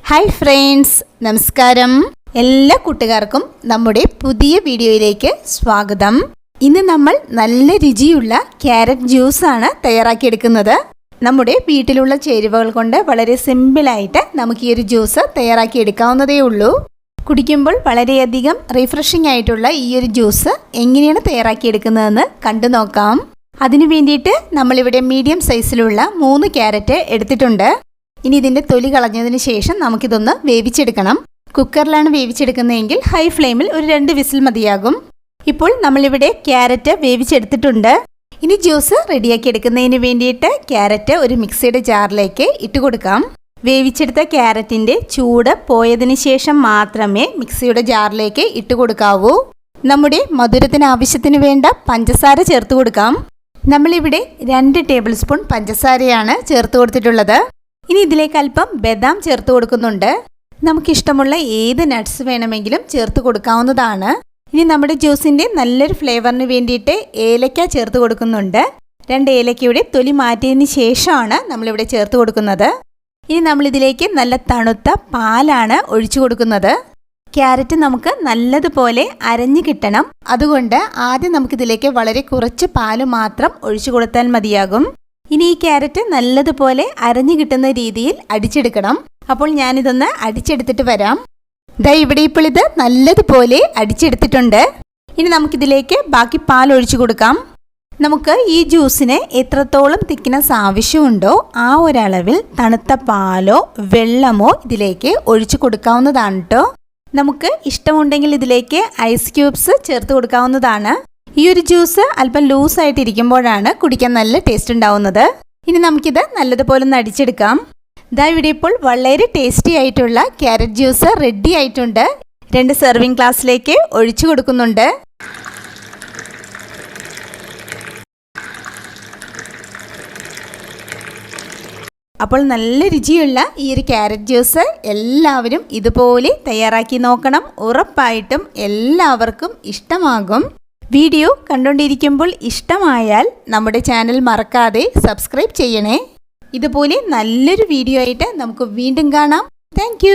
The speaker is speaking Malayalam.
ഹായ് ഫ്രണ്ട്സ്, നമസ്കാരം. എല്ലാ കൂട്ടുകാർക്കും നമ്മുടെ പുതിയ വീഡിയോയിലേക്ക് സ്വാഗതം. ഇന്ന് നമ്മൾ നല്ല രുചിയുള്ള ക്യാരറ്റ് ജ്യൂസാണ് തയ്യാറാക്കിയെടുക്കുന്നത്. നമ്മുടെ വീട്ടിലുള്ള ചേരുവകൾ കൊണ്ട് വളരെ സിമ്പിളായിട്ട് നമുക്ക് ഈ ഒരു ജ്യൂസ് തയ്യാറാക്കിയെടുക്കാവുന്നതേ ഉള്ളൂ. കുടിക്കുമ്പോൾ വളരെയധികം റിഫ്രഷിംഗ് ആയിട്ടുള്ള ഈ ഒരു ജ്യൂസ് എങ്ങനെയാണ് തയ്യാറാക്കിയെടുക്കുന്നതെന്ന് കണ്ടു നോക്കാം. അതിനു വേണ്ടിയിട്ട് നമ്മളിവിടെ മീഡിയം സൈസിലുള്ള 3 ക്യാരറ്റ് എടുത്തിട്ടുണ്ട്. ഇനി ഇതിൻ്റെ തൊലി കളഞ്ഞതിന് ശേഷം നമുക്കിതൊന്ന് വേവിച്ചെടുക്കണം. കുക്കറിലാണ് വേവിച്ചെടുക്കുന്നതെങ്കിൽ ഹൈ ഫ്ലെയിമിൽ ഒരു 2 വിസിൽ മതിയാകും. ഇപ്പോൾ നമ്മളിവിടെ ക്യാരറ്റ് വേവിച്ചെടുത്തിട്ടുണ്ട്. ഇനി ജ്യൂസ് റെഡിയാക്കി എടുക്കുന്നതിന് വേണ്ടിയിട്ട് ക്യാരറ്റ് ഒരു മിക്സിയുടെ ജാറിലേക്ക് ഇട്ട് കൊടുക്കാം. വേവിച്ചെടുത്ത ക്യാരറ്റിൻ്റെ ചൂട് പോയതിന് ശേഷം മാത്രമേ മിക്സിയുടെ ജാറിലേക്ക് ഇട്ട് കൊടുക്കാവൂ. നമ്മുടെ മധുരത്തിന് ആവശ്യത്തിന് വേണ്ട പഞ്ചസാര ചേർത്ത് കൊടുക്കാം. നമ്മളിവിടെ 2 ടേബിൾ സ്പൂൺ പഞ്ചസാരയാണ് ചേർത്ത് കൊടുത്തിട്ടുള്ളത്. ഇനി ഇതിലേക്ക് അല്പം ബദാം ചേർത്ത് കൊടുക്കുന്നുണ്ട്. നമുക്കിഷ്ടമുള്ള ഏത് നട്ട്സ് വേണമെങ്കിലും ചേർത്ത് കൊടുക്കാവുന്നതാണ്. ഇനി നമ്മുടെ ജ്യൂസിൻ്റെ നല്ലൊരു ഫ്ലേവറിന് വേണ്ടിയിട്ട് ഏലക്ക ചേർത്ത് കൊടുക്കുന്നുണ്ട്. 2 ഏലക്കയുടെ തൊലി മാറ്റിയതിന് ശേഷമാണ് നമ്മളിവിടെ ചേർത്ത് കൊടുക്കുന്നത്. ഇനി നമ്മളിതിലേക്ക് നല്ല തണുത്ത പാലാണ് ഒഴിച്ചു കൊടുക്കുന്നത്. ക്യാരറ്റ് നമുക്ക് നല്ലതുപോലെ അരഞ്ഞു കിട്ടണം. അതുകൊണ്ട് ആദ്യം നമുക്കിതിലേക്ക് വളരെ കുറച്ച് പാല് മാത്രം ഒഴിച്ചു കൊടുത്താൽ മതിയാകും. ഇനി ഈ ക്യാരറ്റ് നല്ലതുപോലെ അരഞ്ഞു കിട്ടുന്ന രീതിയിൽ അടിച്ചെടുക്കണം. അപ്പോൾ ഞാനിതൊന്ന് അടിച്ചെടുത്തിട്ട് വരാം. ദാ ഇവിടെ ഇപ്പോൾ ഇത് നല്ലതുപോലെ അടിച്ചെടുത്തിട്ടുണ്ട്. ഇനി നമുക്കിതിലേക്ക് ബാക്കി പാൽ ഒഴിച്ചു കൊടുക്കാം. നമുക്ക് ഈ ജ്യൂസിന് എത്രത്തോളം തിക്നെസ് ആവശ്യമുണ്ടോ ആ ഒരളവിൽ തണുത്ത പാലോ വെള്ളമോ ഇതിലേക്ക് ഒഴിച്ചു കൊടുക്കാവുന്നതാണ് കേട്ടോ. നമുക്ക് ഇഷ്ടമുണ്ടെങ്കിൽ ഇതിലേക്ക് ഐസ് ക്യൂബ്സ് ചേർത്ത് കൊടുക്കാവുന്നതാണ്. ഈ ഒരു ജ്യൂസ് അല്പം ലൂസായിട്ട് ഇരിക്കുമ്പോഴാണ് കുടിക്കാൻ നല്ല ടേസ്റ്റ് ഉണ്ടാവുന്നത്. ഇനി നമുക്കിത് നല്ലതുപോലെ ഒന്ന് അടിച്ചെടുക്കാം. ഇതാ ഇവിടെ ഇപ്പോൾ വളരെ ടേസ്റ്റി ആയിട്ടുള്ള ക്യാരറ്റ് ജ്യൂസ് റെഡി ആയിട്ടുണ്ട്. 2 സെർവിങ് ഗ്ലാസ്സിലേക്ക് ഒഴിച്ചു കൊടുക്കുന്നുണ്ട്. അപ്പോൾ നല്ല രുചിയുള്ള ഈ ഒരു ക്യാരറ്റ് ജ്യൂസ് എല്ലാവരും ഇതുപോലെ തയ്യാറാക്കി നോക്കണം. ഉറപ്പായിട്ടും എല്ലാവർക്കും ഇഷ്ടമാകും. വീഡിയോ കണ്ടുകൊണ്ടിരിക്കുമ്പോൾ ഇഷ്ടമായാൽ നമ്മുടെ ചാനൽ മറക്കാതെ സബ്സ്ക്രൈബ് ചെയ്യണേ. ഇതുപോലെ നല്ലൊരു വീഡിയോ ആയിട്ട് നമുക്ക് വീണ്ടും കാണാം. താങ്ക്